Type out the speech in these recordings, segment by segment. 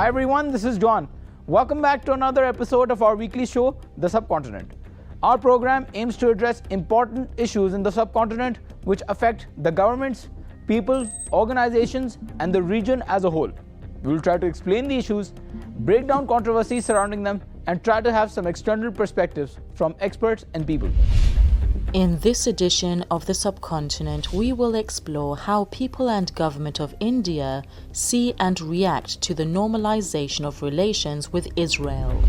Hi everyone, this is John. Welcome back to another episode of our weekly show, The Subcontinent. Our program aims to address important issues in the subcontinent which affect the governments, people, organizations, and the region as a whole. We will try to explain the issues, break down controversies surrounding them, and try to have some external perspectives from experts and people. In this edition of The Subcontinent, we will explore how people and government of India see and react to the normalization of relations with Israel.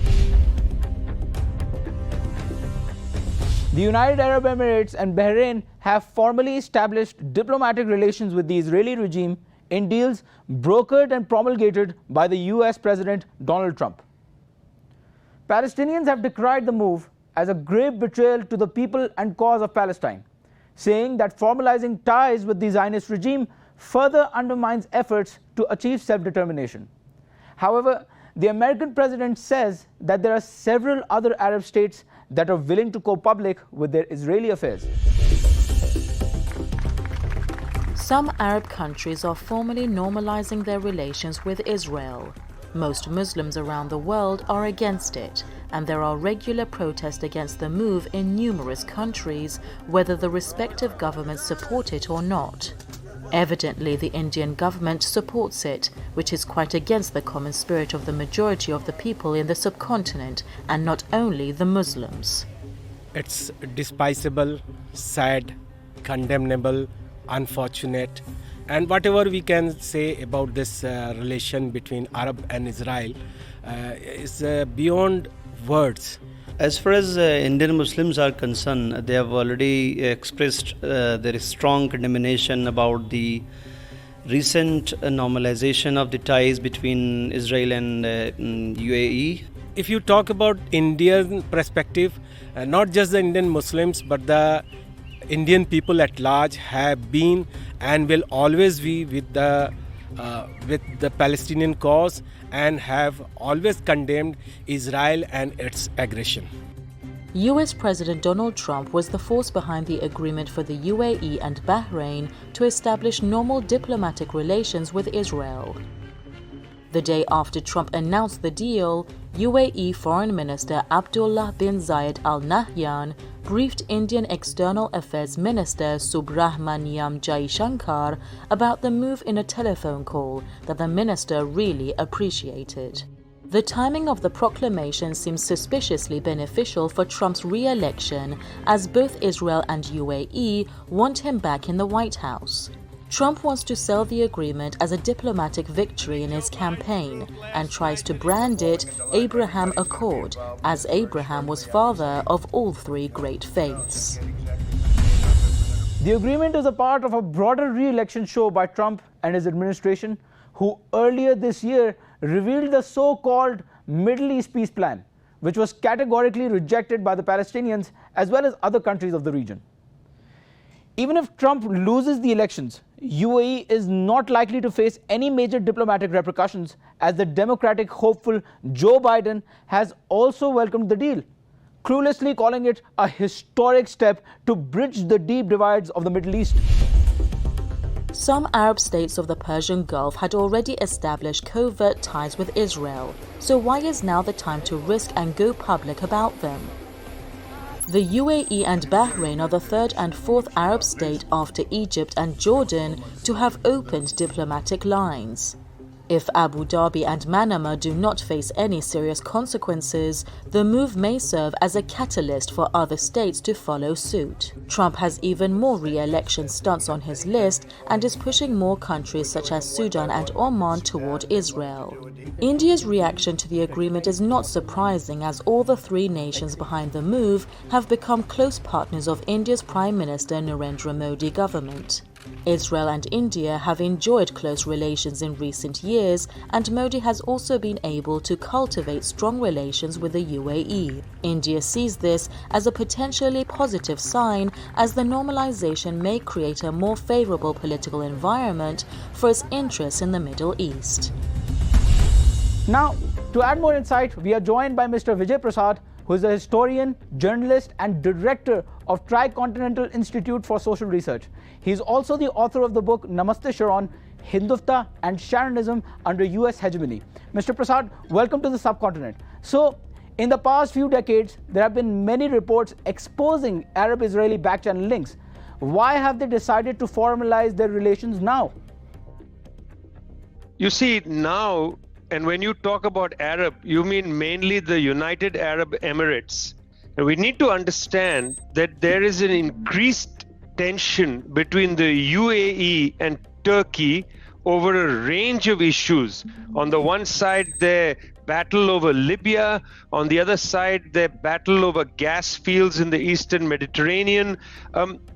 The United Arab Emirates and Bahrain have formally established diplomatic relations with the Israeli regime in deals brokered and promulgated by the US President Donald Trump. Palestinians have decried the move as a grave betrayal to the people and cause of Palestine, saying that formalizing ties with the Zionist regime further undermines efforts to achieve self-determination. However, the American president says that there are several other Arab states that are willing to go public with their Israeli affairs. Some Arab countries are formally normalizing their relations with Israel. Most Muslims around the world are against it, and there are regular protests against the move in numerous countries, whether the respective governments support it or not. Evidently, the Indian government supports it, which is quite against the common spirit of the majority of the people in the subcontinent, and not only the Muslims. It's despicable, sad, condemnable, unfortunate, and whatever we can say about this relation between Arab and Israel is beyond words. As far as Indian Muslims are concerned, they have already expressed their strong condemnation about the recent normalization of the ties between Israel and UAE. If you talk about Indian perspective, not just the Indian Muslims, but the Indian people at large have been and will always be with the Palestinian cause and have always condemned Israel and its aggression. US President Donald Trump was the force behind the agreement for the UAE and Bahrain to establish normal diplomatic relations with Israel. The day after Trump announced the deal, UAE Foreign Minister Abdullah bin Zayed Al Nahyan briefed Indian External Affairs Minister Subrahmanyam Jaishankar about the move in a telephone call that the minister really appreciated. The timing of the proclamation seems suspiciously beneficial for Trump's re-election, as both Israel and UAE want him back in the White House. Trump wants to sell the agreement as a diplomatic victory in his campaign and tries to brand it Abraham Accord, as Abraham was father of all three great faiths. The agreement is a part of a broader re-election show by Trump and his administration, who earlier this year revealed the so-called Middle East peace plan, which was categorically rejected by the Palestinians as well as other countries of the region. Even if Trump loses the elections, UAE is not likely to face any major diplomatic repercussions, as the Democratic hopeful Joe Biden has also welcomed the deal, cluelessly calling it a historic step to bridge the deep divides of the Middle East. Some Arab states of the Persian Gulf had already established covert ties with Israel, so why is now the time to risk and go public about them? The UAE and Bahrain are the third and fourth Arab state after Egypt and Jordan to have opened diplomatic lines. If Abu Dhabi and Manama do not face any serious consequences, the move may serve as a catalyst for other states to follow suit. Trump has even more re-election stunts on his list and is pushing more countries such as Sudan and Oman toward Israel. India's reaction to the agreement is not surprising, as all the three nations behind the move have become close partners of India's Prime Minister Narendra Modi government. Israel and India have enjoyed close relations in recent years, and Modi has also been able to cultivate strong relations with the UAE. India sees this as a potentially positive sign, as the normalization may create a more favorable political environment for its interests in the Middle East. Now, to add more insight, we are joined by Mr. Vijay Prasad, who is a historian, journalist, and director of Tricontinental Institute for Social Research. He is also the author of the book Namaste Sharon, Hindutva and Sharonism under US hegemony. Mr. Prasad, welcome to the subcontinent. So, in the past few decades, there have been many reports exposing Arab-Israeli back-channel links. Why have they decided to formalize their relations now? You see, now, and when you talk about Arab, you mean mainly the United Arab Emirates. And we need to understand that there is an increased tension between the UAE and Turkey over a range of issues. On the one side, their battle over Libya. On the other side, their battle over gas fields in the Eastern Mediterranean.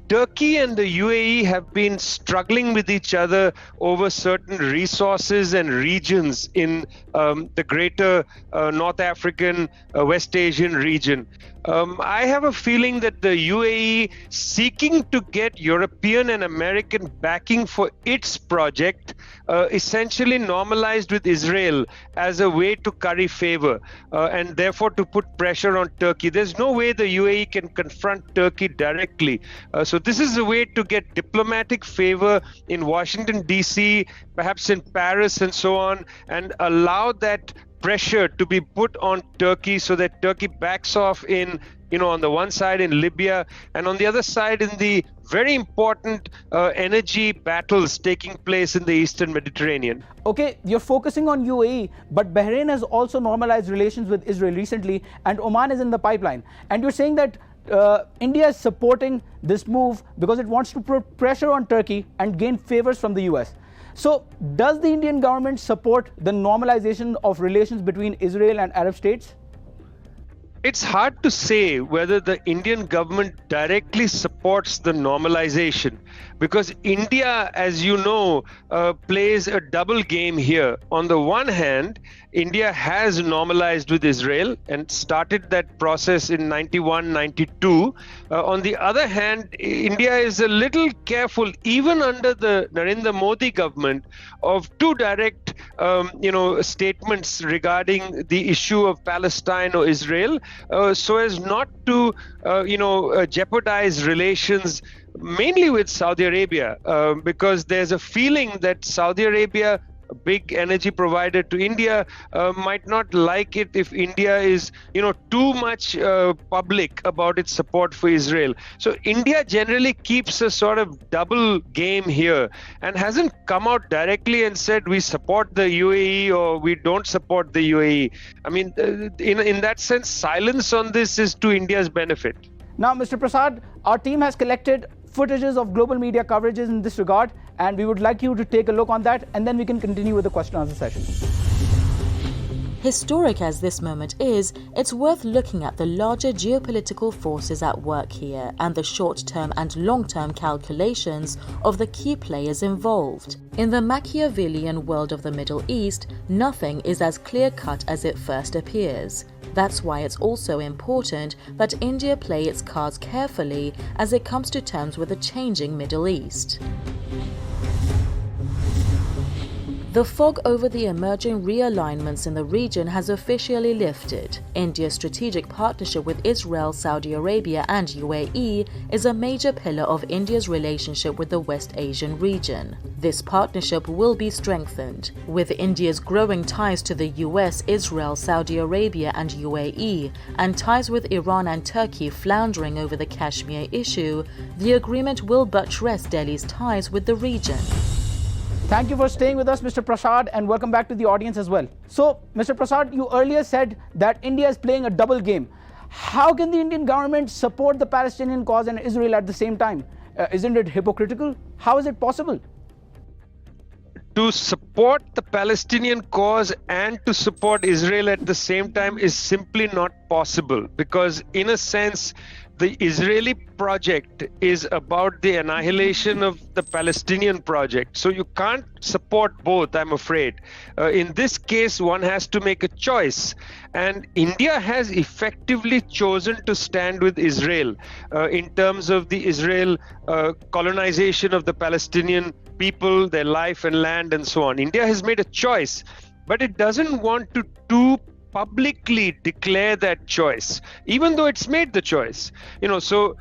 Turkey and the UAE have been struggling with each other over certain resources and regions in the greater North African, West Asian region. I have a feeling that the UAE, seeking to get European and American backing for its project, essentially normalized with Israel as a way to curry favor and therefore to put pressure on Turkey. There's no way the UAE can confront Turkey directly. So this is a way to get diplomatic favor in Washington, D.C., perhaps in Paris and so on, and allow that pressure to be put on Turkey so that Turkey backs off in, on the one side in Libya and on the other side in the very important energy battles taking place in the Eastern Mediterranean. Okay, you're focusing on UAE, but Bahrain has also normalized relations with Israel recently, and Oman is in the pipeline. And you're saying that India is supporting this move because it wants to put pressure on Turkey and gain favors from the US. So, does the Indian government support the normalization of relations between Israel and Arab states? It's hard to say whether the Indian government directly supports the normalization, because India, as you know, plays a double game here. On the one hand, India has normalized with Israel and started that process in 91, 92. On the other hand, India is a little careful, even under the Narendra Modi government, of too direct, statements regarding the issue of Palestine or Israel, so as not to, jeopardize relations mainly with Saudi Arabia, because there's a feeling that Saudi Arabia, a big energy provider to India, might not like it if India is, too much public about its support for Israel. So India generally keeps a sort of double game here and hasn't come out directly and said we support the UAE or we don't support the UAE. I mean, in that sense, silence on this is to India's benefit. Now, Mr. Prasad, our team has collected footages of global media coverages in this regard, and we would like you to take a look on that, and then we can continue with the question and answer session. Historic as this moment is, it's worth looking at the larger geopolitical forces at work here and the short-term and long-term calculations of the key players involved. In the Machiavellian world of the Middle East, nothing is as clear-cut as it first appears. That's why it's also important that India play its cards carefully as it comes to terms with the changing Middle East. The fog over the emerging realignments in the region has officially lifted. India's strategic partnership with Israel, Saudi Arabia and UAE is a major pillar of India's relationship with the West Asian region. This partnership will be strengthened, with India's growing ties to the US, Israel, Saudi Arabia and UAE, and ties with Iran and Turkey floundering over the Kashmir issue. The agreement will buttress Delhi's ties with the region. Thank you for staying with us, Mr. Prasad, and welcome back to the audience as well. So, Mr. Prasad, you earlier said that India is playing a double game. How can the Indian government support the Palestinian cause and Israel at the same time? Isn't it hypocritical? How is it possible? To support the Palestinian cause and to support Israel at the same time is simply not possible, because in a sense, the Israeli project is about the annihilation of the Palestinian project. So you can't support both, I'm afraid. In this case, one has to make a choice. And India has effectively chosen to stand with Israel in terms of the Israel colonization of the Palestinian people, their life and land and so on. India has made a choice, but it doesn't want to publicly declare that choice, even though it's made the choice. So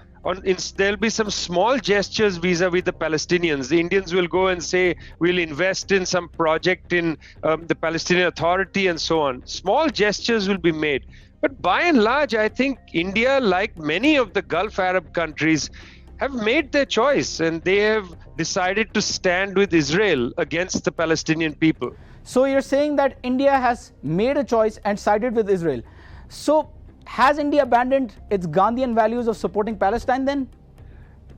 there'll be some small gestures vis-a-vis the Palestinians. The Indians will go and say, we'll invest in some project in the Palestinian Authority and so on. Small gestures will be made. But by and large, I think India, like many of the Gulf Arab countries, have made their choice, and they have decided to stand with Israel against the Palestinian people. So you're saying that India has made a choice and sided with Israel. So has India abandoned its Gandhian values of supporting Palestine then?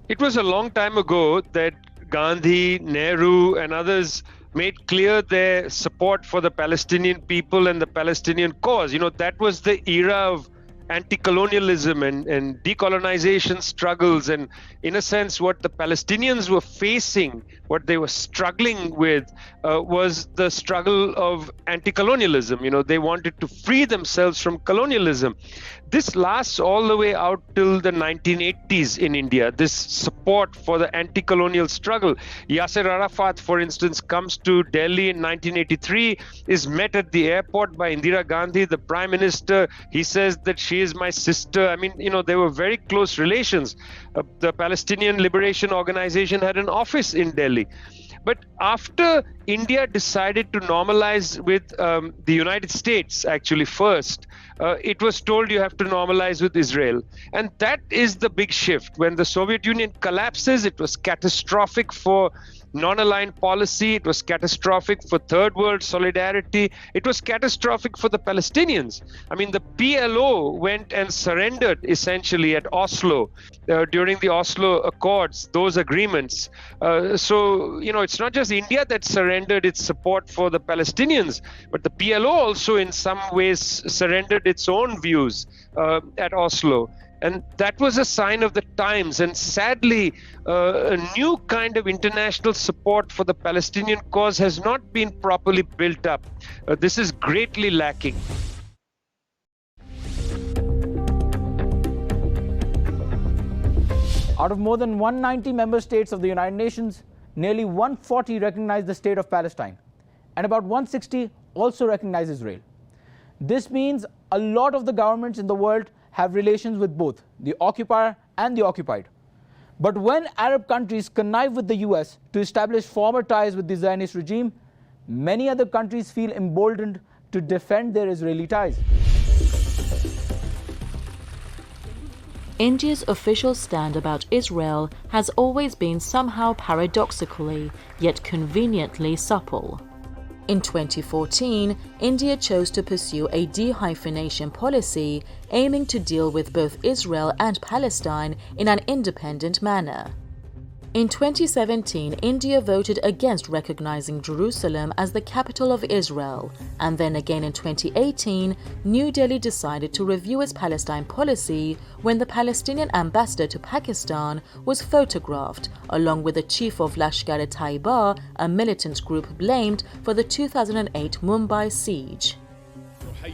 It was a long time ago that Gandhi, Nehru, and others made clear their support for the Palestinian people and the Palestinian cause. You know, that was the era of anti-colonialism and decolonization struggles, and in a sense what the Palestinians were facing, what they were struggling with was the struggle of anti-colonialism. You know, they wanted to free themselves from colonialism. This lasts all the way out till the 1980s in India, this support for the anti-colonial struggle. Yasser Arafat, for instance, comes to Delhi in 1983, is met at the airport by Indira Gandhi, the Prime Minister. He says that she is my sister. I mean, you know, they were very close relations. The Palestinian Liberation Organization had an office in Delhi. But after India decided to normalize with the United States, actually first, it was told you have to normalize with Israel. And that is the big shift. When the Soviet Union collapses, it was catastrophic for non-aligned policy. It was catastrophic for third world solidarity. It was catastrophic for the Palestinians. I mean, the PLO went and surrendered essentially at Oslo during the Oslo Accords, those agreements. So, you know, it's not just India that surrendered its support for the Palestinians, but the PLO also in some ways surrendered its own views at Oslo. And that was a sign of the times. And sadly, a new kind of international support for the Palestinian cause has not been properly built up. This is greatly lacking. Out of more than 190 member states of the United Nations, nearly 140 recognize the state of Palestine, and about 160 also recognize Israel. This means a lot of the governments in the world have relations with both the occupier and the occupied. But when Arab countries connive with the US to establish former ties with the Zionist regime, many other countries feel emboldened to defend their Israeli ties. India's official stand about Israel has always been somehow paradoxically, yet conveniently supple. In 2014, India chose to pursue a de-hyphenation policy aiming to deal with both Israel and Palestine in an independent manner. In 2017, India voted against recognizing Jerusalem as the capital of Israel, and then again in 2018, New Delhi decided to review its Palestine policy when the Palestinian ambassador to Pakistan was photographed, along with the chief of Lashkar-e-Taiba, a militant group blamed for the 2008 Mumbai siege.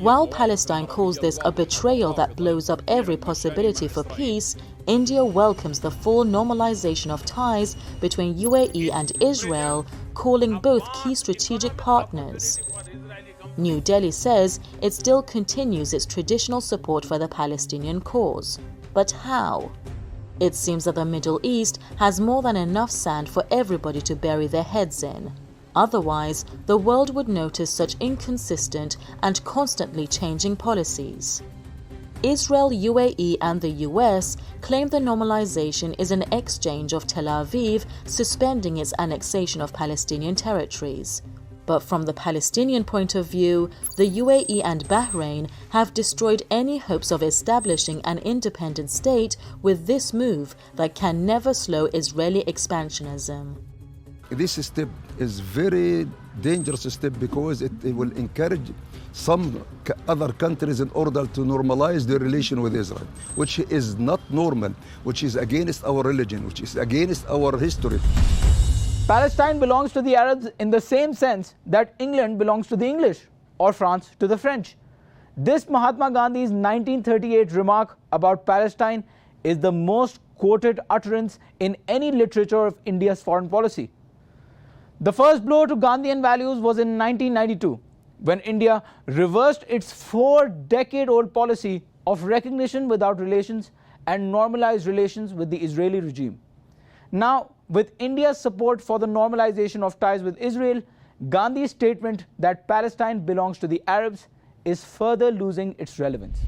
While Palestine calls this a betrayal that blows up every possibility for peace, India welcomes the full normalization of ties between UAE and Israel, calling both key strategic partners. New Delhi says it still continues its traditional support for the Palestinian cause. But how? It seems that the Middle East has more than enough sand for everybody to bury their heads in. Otherwise, the world would notice such inconsistent and constantly changing policies. Israel, UAE and the US claim the normalization is an exchange of Tel Aviv suspending its annexation of Palestinian territories. But from the Palestinian point of view, the UAE and Bahrain have destroyed any hopes of establishing an independent state with this move that can never slow Israeli expansionism. This step is very dangerous step because it will encourage some other countries in order to normalize their relation with Israel, which is not normal, which is against our religion, which is against our history. Palestine belongs to the Arabs in the same sense that England belongs to the English or France to the French. This Mahatma Gandhi's 1938 remark about Palestine is the most quoted utterance in any literature of India's foreign policy. The first blow to Gandhian values was in 1992, when India reversed its 4-decade-old policy of recognition without relations and normalized relations with the Israeli regime. Now, with India's support for the normalization of ties with Israel, Gandhi's statement that Palestine belongs to the Arabs is further losing its relevance.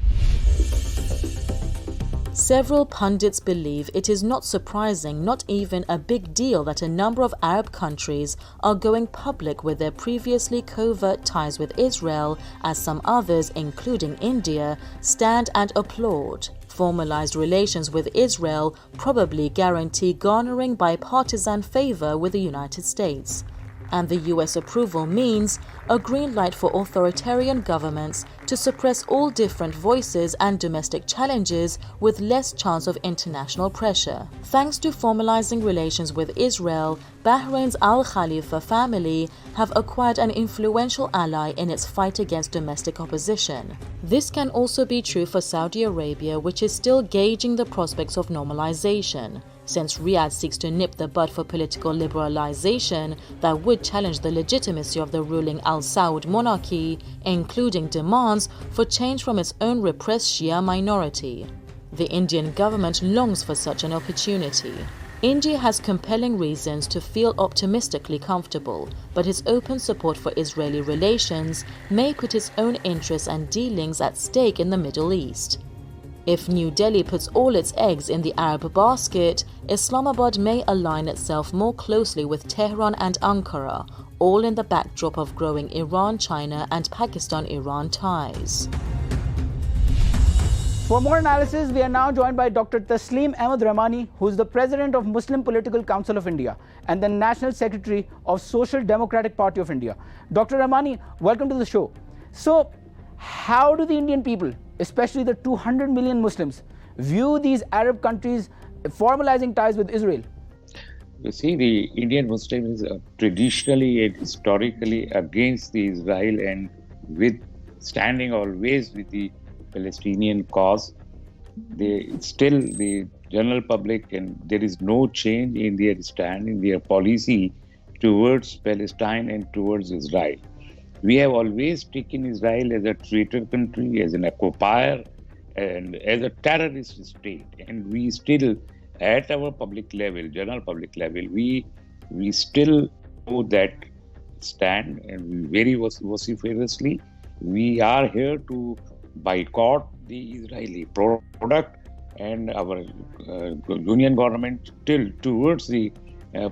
Several pundits believe it is not surprising, not even a big deal, that a number of Arab countries are going public with their previously covert ties with Israel, as some others, including India, stand and applaud. Formalized relations with Israel probably guarantee garnering bipartisan favor with the United States. And the US approval means a green light for authoritarian governments to suppress all different voices and domestic challenges with less chance of international pressure. Thanks to formalizing relations with Israel, Bahrain's Al Khalifa family have acquired an influential ally in its fight against domestic opposition. This can also be true for Saudi Arabia, which is still gauging the prospects of normalization. Since Riyadh seeks to nip the bud for political liberalization that would challenge the legitimacy of the ruling Al Saud monarchy, including demands for change from its own repressed Shia minority. The Indian government longs for such an opportunity. India has compelling reasons to feel optimistically comfortable, but its open support for Israeli relations may put its own interests and dealings at stake in the Middle East. If New Delhi puts all its eggs in the Arab basket, Islamabad may align itself more closely with Tehran and Ankara, all in the backdrop of growing Iran-China and Pakistan-Iran ties. For more analysis, we are now joined by Dr. Tasleem Ahmad Rahmani, who is the President of Muslim Political Council of India and the National Secretary of Social Democratic Party of India. Dr. Rahmani, welcome to the show. So, how do the Indian people, especially the 200 million Muslims, view these Arab countries formalizing ties with Israel? You see, the Indian Muslims are traditionally and historically against the Israel and with standing always with the Palestinian cause. They still, the general public, and there is no change in their stand, in their policy towards Palestine and towards Israel. We have always taken Israel as a traitor country, as an occupier, and as a terrorist state. And we still, at our public level, general public level, we still know that stand, and very vociferously, we are here to boycott the Israeli product, and our union government still towards the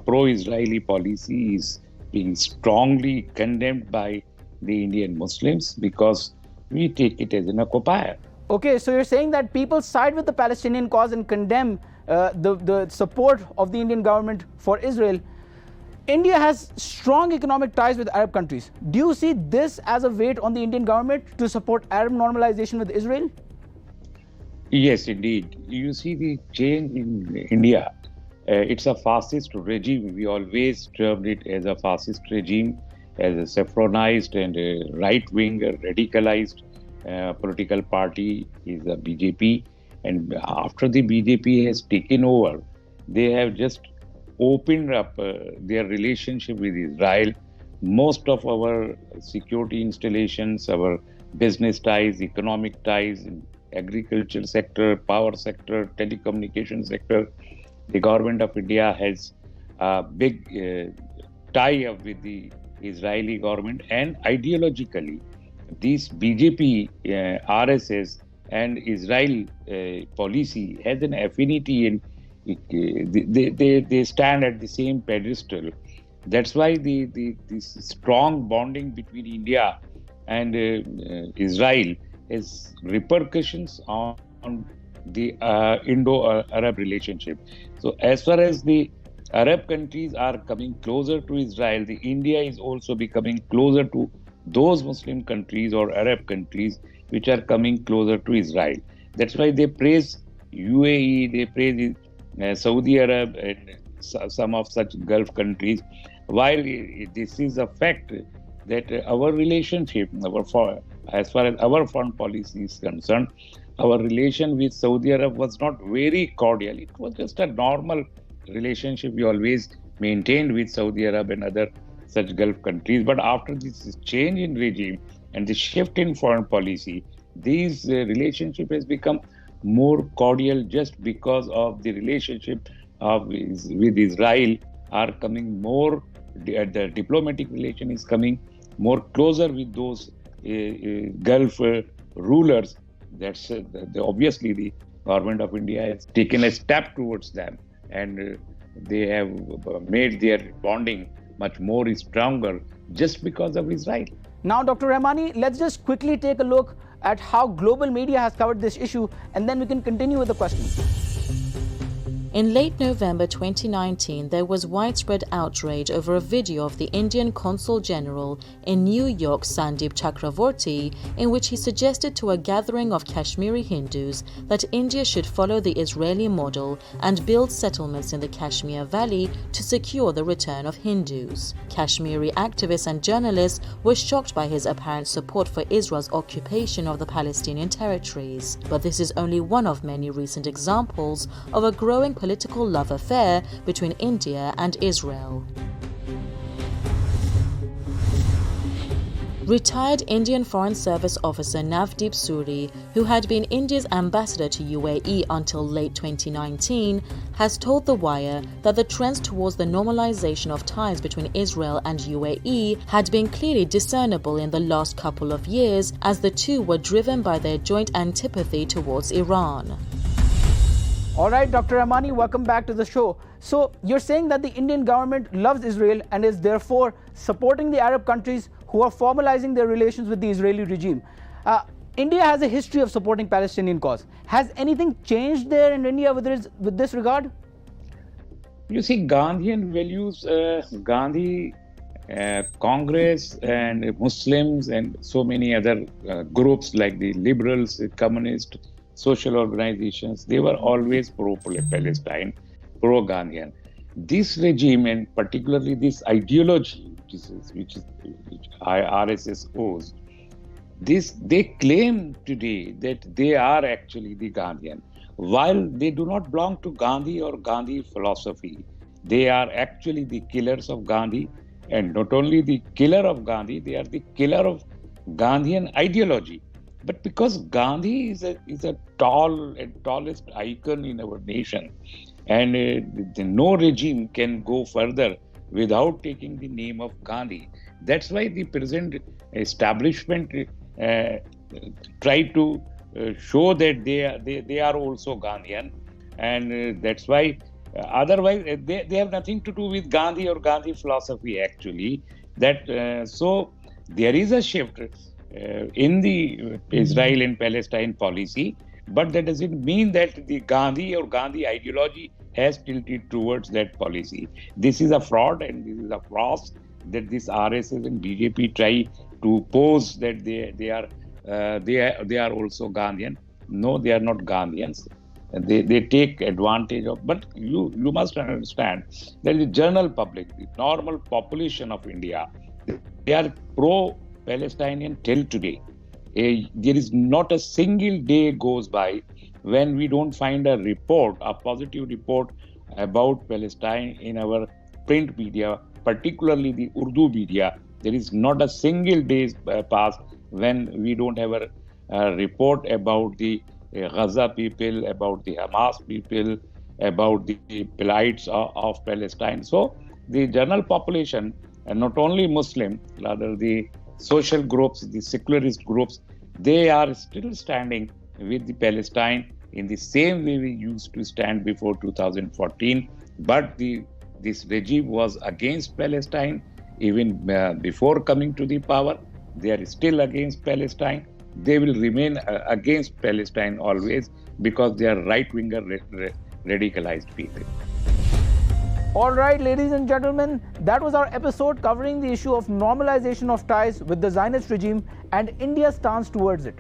pro-Israeli policy is being strongly condemned by the Indian Muslims because we take it as an occupier. Okay, so you're saying that people side with the Palestinian cause and condemn the support of the Indian government for Israel. India has strong economic ties with Arab countries. Do you see this as a weight on the Indian government to support Arab normalization with Israel? Yes, indeed. You see the change in India. It's a fascist regime. We always termed it as a fascist regime, as a saffronized and a right-wing, radicalized political party is the BJP. And after the BJP has taken over, they have just opened up their relationship with Israel. Most of our security installations, our business ties, economic ties, agriculture sector, power sector, telecommunication sector, the government of India has a big tie-up with the Israeli government, and ideologically, this BJP, RSS, and Israel policy has an affinity, and they stand at the same pedestal. That's why this strong bonding between India and Israel has repercussions on the Indo-Arab relationship. So as far as the Arab countries are coming closer to Israel, the India is also becoming closer to those Muslim countries or Arab countries which are coming closer to Israel. That's why they praise UAE, they praise Saudi Arab and some of such Gulf countries. While this is a fact that our relationship, as far as our foreign policy is concerned, our relation with Saudi Arab was not very cordial. It was just a normal relationship we always maintained with Saudi Arab and other such Gulf countries. But after this change in regime and the shift in foreign policy, These relationship has become more cordial just because of the relationship with Israel are coming more, the diplomatic relation is coming more closer with those Gulf rulers. That's obviously the government of India has taken a step towards them, and they have made their bonding much more stronger just because of Israel. Now, Dr. Rahmani, let's just quickly take a look at how global media has covered this issue, and then we can continue with the questions. In late November 2019, there was widespread outrage over a video of the Indian Consul General in New York, Sandeep Chakravorty, in which he suggested to a gathering of Kashmiri Hindus that India should follow the Israeli model and build settlements in the Kashmir Valley to secure the return of Hindus. Kashmiri activists and journalists were shocked by his apparent support for Israel's occupation of the Palestinian territories. But this is only one of many recent examples of a growing political love affair between India and Israel. Retired Indian Foreign Service officer Navdeep Suri, who had been India's ambassador to UAE until late 2019, has told The Wire that the trends towards the normalization of ties between Israel and UAE had been clearly discernible in the last couple of years, as the two were driven by their joint antipathy towards Iran. All right, Dr. Rahmani, welcome back to the show. So you're saying that the Indian government loves Israel and is therefore supporting the Arab countries who are formalizing their relations with the Israeli regime. India has a history of supporting Palestinian cause. Has anything changed there in India with this regard? You see, Gandhian values, Gandhi, Congress and Muslims and so many other groups like the liberals, communists, social organizations, they were always pro-Palestine, pro-Ghanaian. This regime, and particularly this ideology, which RSS owes, they claim today that they are actually the Gandhian. While they do not belong to Gandhi or Gandhi philosophy, they are actually the killers of Gandhi, and not only the killer of Gandhi, they are the killer of Gandhian ideology. But because Gandhi is a tallest icon in our nation, and no regime can go further without taking the name of Gandhi. That's why the present establishment try to show that they are also Gandhian, and that's why otherwise they have nothing to do with Gandhi or Gandhi philosophy actually. So there is a shift in the Israel and Palestine policy, but that doesn't mean that the Gandhi or Gandhi ideology has tilted towards that policy. This is a fraud, and this is a farce that this RSS and BJP try to pose that they are also Gandhian. No, they are not Gandhians. They take advantage of. But you must understand that the general public, the normal population of India, they are pro-Palestinian till today. There is not a single day goes by when we don't find a positive report about Palestine in our print media, particularly the Urdu media. There is not a single day pass when we don't have a report about the Gaza people, about the Hamas people, about the plights of Palestine. So the general population, and not only Muslim, rather the social groups, the secularist groups, they are still standing with the Palestine in the same way we used to stand before 2014. But this regime was against Palestine even before coming to the power. They are still against Palestine. They will remain against Palestine always because they are right-winger radicalized people. All right, ladies and gentlemen, that was our episode covering the issue of normalization of ties with the Zionist regime and India's stance towards it.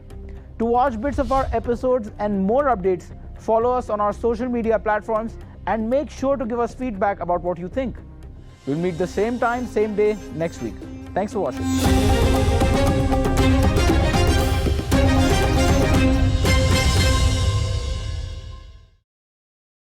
To watch bits of our episodes and more updates, follow us on our social media platforms and make sure to give us feedback about what you think. We'll meet the same time, same day next week. Thanks for watching.